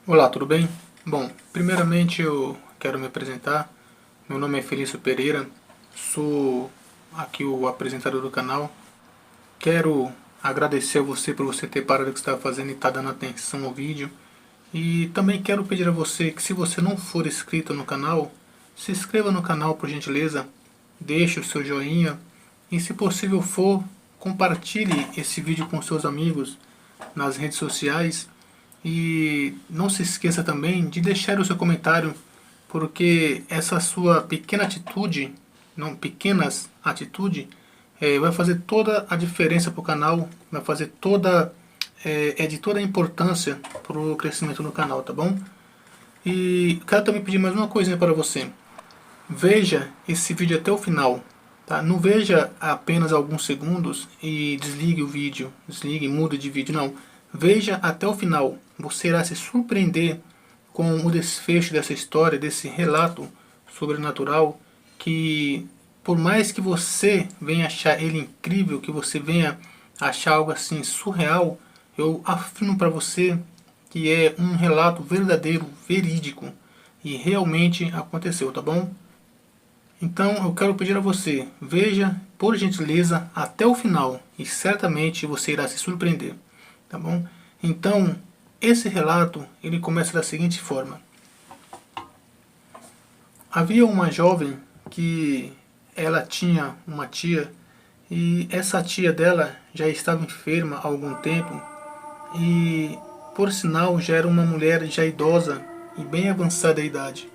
Olá, tudo bem? Bom, primeiramente eu quero me apresentar. Meu nome é Felício Pereira, sou aqui o apresentador do canal. Quero agradecer a você por você ter parado o que está fazendo e estar dando atenção ao vídeo. E também quero pedir a você que, se você não for inscrito no canal, se inscreva no canal por gentileza, deixe o seu joinha e, se possível for, compartilhe esse vídeo com seus amigos nas redes sociais. E não se esqueça também de deixar o seu comentário, porque essa sua pequena atitude, não pequenas atitude, vai fazer toda a diferença para o canal, vai fazer de toda a importância para o crescimento do canal, tá bom? E quero também pedir mais uma coisinha para você. Veja esse vídeo até o final, tá? Não veja apenas alguns segundos e desligue o vídeo, desligue, mude de vídeo, não. Veja até o final. Você irá se surpreender com o desfecho dessa história, desse relato sobrenatural, que por mais que você venha achar ele incrível, que você venha achar algo assim surreal, eu afirmo para você que é um relato verdadeiro, verídico, e realmente aconteceu, tá bom? Então eu quero pedir a você, veja por gentileza até o final e certamente você irá se surpreender, tá bom? Então esse relato ele começa da seguinte forma: havia uma jovem que ela tinha uma tia e essa tia dela já estava enferma há algum tempo e por sinal já era uma mulher já idosa e bem avançada em idade.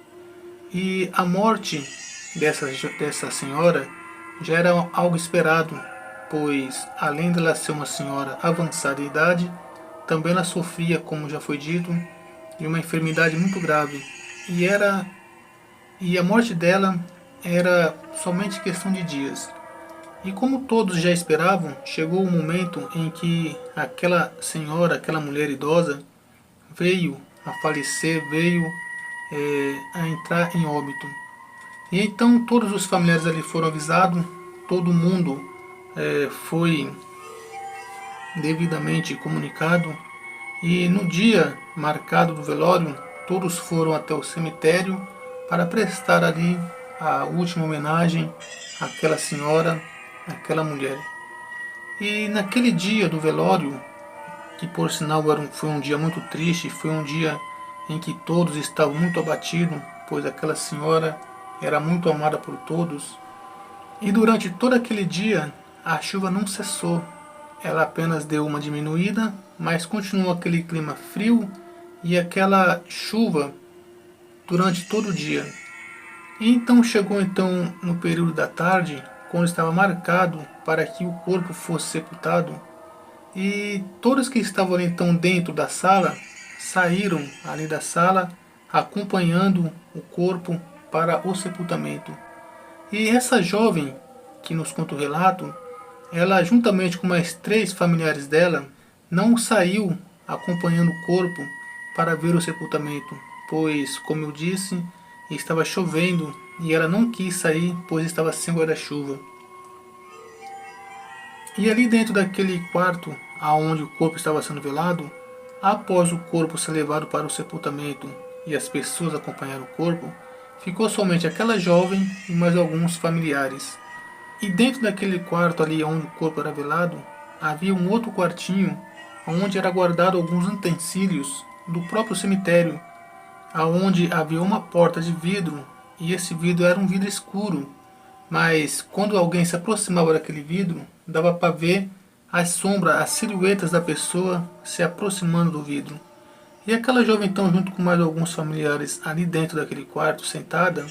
E a morte dessa senhora já era algo esperado, pois além dela ser uma senhora avançada em idade, também ela sofria, como já foi dito, de uma enfermidade muito grave. E, e a morte dela era somente questão de dias. E como todos já esperavam, chegou o momento em que aquela senhora, aquela mulher idosa, veio a falecer, veio a entrar em óbito. E então todos os familiares ali foram avisados, todo mundo foi devidamente comunicado e no dia marcado do velório todos foram até o cemitério para prestar ali a última homenagem àquela senhora, àquela mulher. E naquele dia do velório, que por sinal foi um dia muito triste, foi um dia em que todos estavam muito abatidos, pois aquela senhora era muito amada por todos. E durante todo aquele dia, a chuva não cessou. Ela apenas deu uma diminuída, mas continuou aquele clima frio e aquela chuva durante todo o dia. E então chegou então no período da tarde, quando estava marcado para que o corpo fosse sepultado. E todos que estavam ali então dentro da sala saíram ali da sala acompanhando o corpo para o sepultamento. E essa jovem que nos conta o relato, ela juntamente com mais 3 familiares dela, não saiu acompanhando o corpo para ver o sepultamento, pois, como eu disse, estava chovendo e ela não quis sair, pois estava sem guarda-chuva. E ali dentro daquele quarto aonde o corpo estava sendo velado, após o corpo ser levado para o sepultamento e as pessoas acompanharam o corpo, ficou somente aquela jovem e mais alguns familiares. E dentro daquele quarto ali onde o corpo era velado, havia um outro quartinho onde era guardado alguns utensílios do próprio cemitério, aonde havia uma porta de vidro e esse vidro era um vidro escuro, mas quando alguém se aproximava daquele vidro, dava para ver as sombras, as silhuetas da pessoa se aproximando do vidro. E aquela jovem então, junto com mais alguns familiares ali dentro daquele quarto, sentada,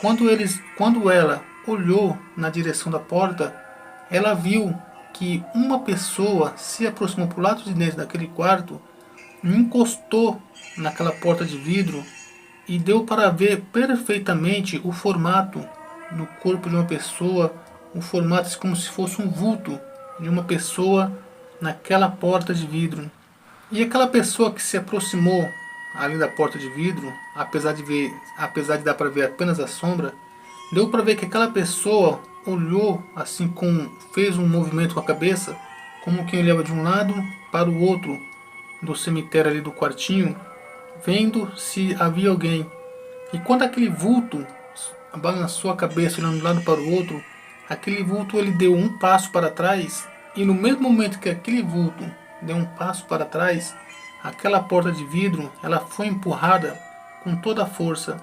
quando ela olhou na direção da porta, ela viu que uma pessoa se aproximou para o lado de dentro daquele quarto, encostou naquela porta de vidro e deu para ver perfeitamente o formato do corpo de uma pessoa, um formato como se fosse um vulto de uma pessoa naquela porta de vidro. E aquela pessoa que se aproximou ali da porta de vidro, apesar de dar para ver apenas a sombra, deu para ver que aquela pessoa olhou assim fez um movimento com a cabeça, como quem olhava de um lado para o outro do cemitério ali do quartinho, vendo se havia alguém. E quando aquele vulto balançou a cabeça olhando de um lado para o outro, aquele vulto ele deu um passo para trás, e no mesmo momento que aquele vulto deu um passo para trás, aquela porta de vidro ela foi empurrada com toda a força,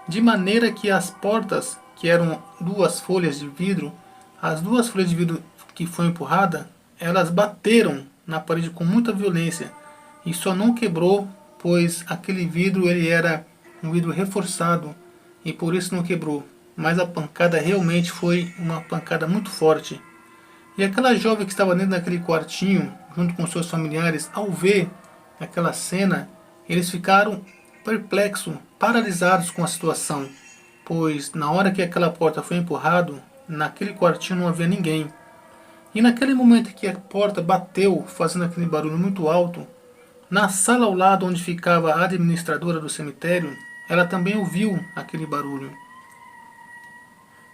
de maneira que as portas, que eram duas folhas de vidro, as duas folhas de vidro que foi empurrada, elas bateram na parede com muita violência e só não quebrou, pois aquele vidro ele era um vidro reforçado e por isso não quebrou. Mas a pancada realmente foi uma pancada muito forte. E aquela jovem que estava dentro daquele quartinho, junto com seus familiares, ao ver aquela cena, eles ficaram perplexos, paralisados com a situação, pois na hora que aquela porta foi empurrada, naquele quartinho não havia ninguém. E naquele momento que a porta bateu, fazendo aquele barulho muito alto, na sala ao lado onde ficava a administradora do cemitério, ela também ouviu aquele barulho.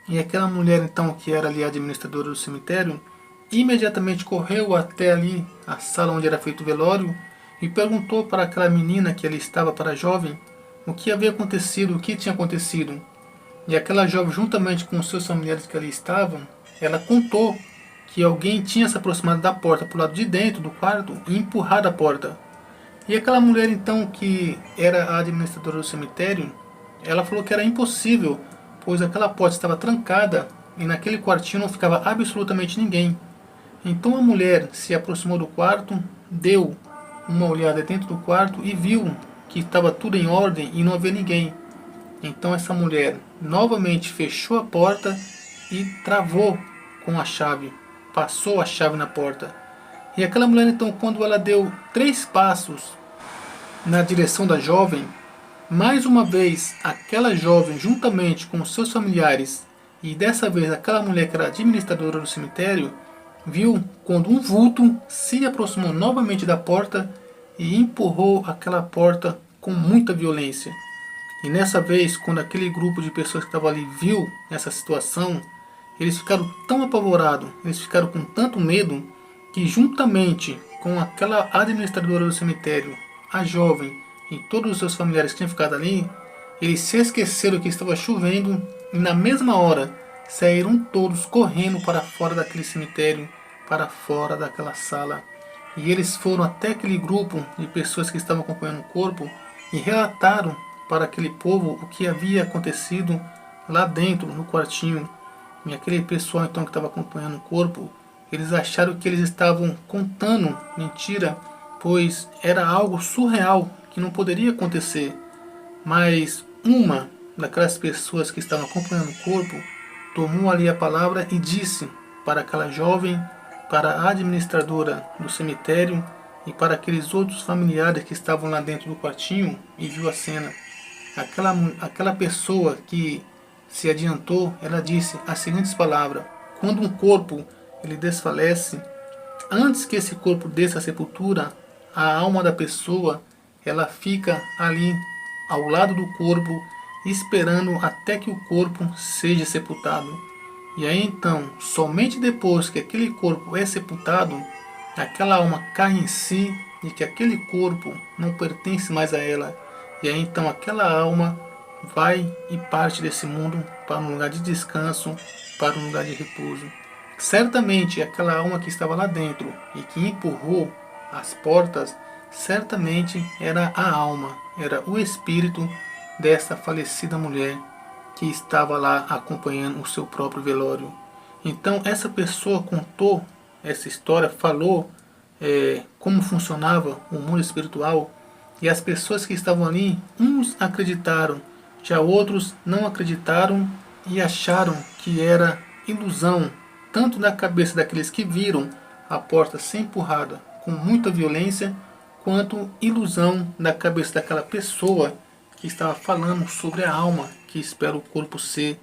E aquela mulher então, que era ali a administradora do cemitério, imediatamente correu até ali a sala onde era feito o velório e perguntou para aquela menina que ali estava, para a jovem, o que havia acontecido, o que tinha acontecido. E aquela jovem, juntamente com os seus familiares que ali estavam, ela contou que alguém tinha se aproximado da porta para o lado de dentro do quarto e empurrado a porta. E aquela mulher então, que era a administradora do cemitério, ela falou que era impossível, pois aquela porta estava trancada e naquele quartinho não ficava absolutamente ninguém. Então a mulher se aproximou do quarto, deu uma olhada dentro do quarto e viu que estava tudo em ordem e não havia ninguém. Então essa mulher novamente fechou a porta e travou com a chave, passou a chave na porta. E aquela mulher então, quando ela deu 3 passos na direção da jovem, mais uma vez aquela jovem, juntamente com os seus familiares, e dessa vez aquela mulher que era administradora do cemitério, viu quando um vulto se aproximou novamente da porta e empurrou aquela porta com muita violência. E nessa vez, quando aquele grupo de pessoas que estava ali viu essa situação, eles ficaram tão apavorados, eles ficaram com tanto medo, que juntamente com aquela administradora do cemitério, a jovem e todos os seus familiares que tinham ficado ali, eles se esqueceram que estava chovendo e na mesma hora saíram todos correndo para fora daquele cemitério, para fora daquela sala. E eles foram até aquele grupo de pessoas que estavam acompanhando o corpo e relataram para aquele povo o que havia acontecido lá dentro, no quartinho. E aquele pessoal então que estava acompanhando o corpo, eles acharam que eles estavam contando mentira, pois era algo surreal, que não poderia acontecer. Mas uma daquelas pessoas que estavam acompanhando o corpo tomou ali a palavra e disse para aquela jovem, para a administradora do cemitério e para aqueles outros familiares que estavam lá dentro do quartinho e viu a cena. Aquela pessoa que se adiantou, ela disse as seguintes palavras: quando um corpo ele desfalece, antes que esse corpo desça à sepultura, a alma da pessoa ela fica ali ao lado do corpo, esperando até que o corpo seja sepultado. E aí então, somente depois que aquele corpo é sepultado, aquela alma cai em si e que aquele corpo não pertence mais a ela. E aí então aquela alma vai e parte desse mundo para um lugar de descanso, para um lugar de repouso. Certamente aquela alma que estava lá dentro e que empurrou as portas, certamente era a alma, era o espírito dessa falecida mulher que estava lá acompanhando o seu próprio velório. Então essa pessoa contou essa história, falou como funcionava o mundo espiritual, e as pessoas que estavam ali, uns acreditaram, já outros não acreditaram e acharam que era ilusão, tanto na cabeça daqueles que viram a porta ser empurrada com muita violência, quanto ilusão na cabeça daquela pessoa que estava falando sobre a alma que espera o corpo ser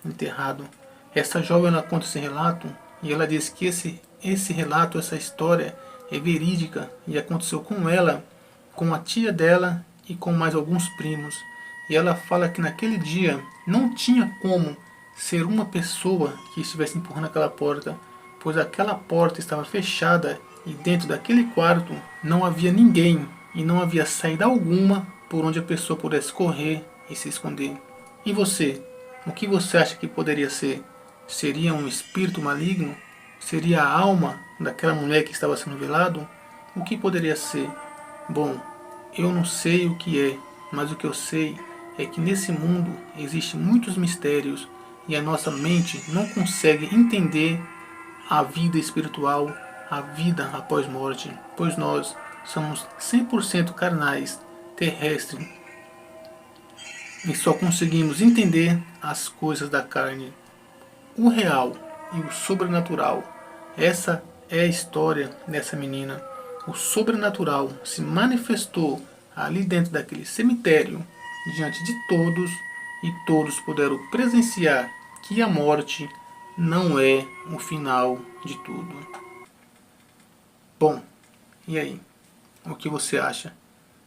enterrado. Essa jovem ela conta esse relato e ela diz que esse relato, essa história é verídica e aconteceu com ela, com a tia dela e com mais alguns primos. E ela fala que naquele dia não tinha como ser uma pessoa que estivesse empurrando aquela porta, pois aquela porta estava fechada e dentro daquele quarto não havia ninguém e não havia saída alguma por onde a pessoa pudesse correr e se esconder. E você? O que você acha que poderia ser? Seria um espírito maligno? Seria a alma daquela mulher que estava sendo velado? O que poderia ser? Bom, eu não sei o que é, mas o que eu sei é que nesse mundo existem muitos mistérios e a nossa mente não consegue entender a vida espiritual, a vida após morte, pois nós somos 100% carnais, terrestres, e só conseguimos entender as coisas da carne, o real e o sobrenatural. Essa é a história dessa menina. O sobrenatural se manifestou ali dentro daquele cemitério, diante de todos, e todos puderam presenciar que a morte não é o final de tudo. Bom, e aí? O que você acha?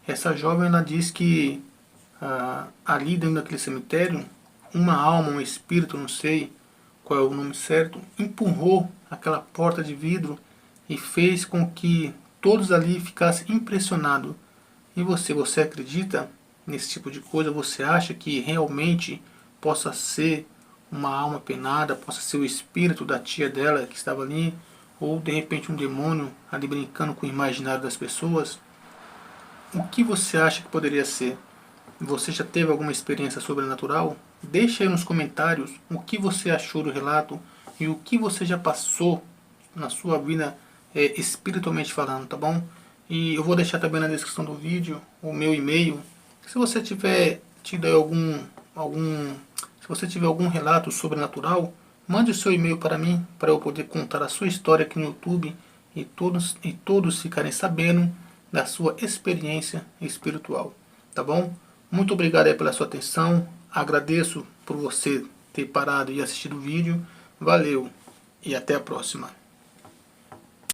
Essa jovem, ela diz que ali dentro daquele cemitério, uma alma, um espírito, não sei qual é o nome certo, empurrou aquela porta de vidro e fez com que todos ali ficassem impressionados. E você acredita nesse tipo de coisa? Você acha que realmente possa ser uma alma penada, possa ser o espírito da tia dela que estava ali, ou de repente um demônio ali brincando com o imaginário das pessoas? O que você acha que poderia ser? Você já teve alguma experiência sobrenatural? Deixe aí nos comentários o que você achou do relato e o que você já passou na sua vida espiritualmente falando, tá bom? E eu vou deixar também na descrição do vídeo o meu e-mail. Se você tiver tido se você tiver algum relato sobrenatural, mande o seu e-mail para mim, para eu poder contar a sua história aqui no YouTube e todos ficarem sabendo da sua experiência espiritual, tá bom? Muito obrigado aí pela sua atenção, agradeço por você ter parado e assistido o vídeo, valeu e até a próxima.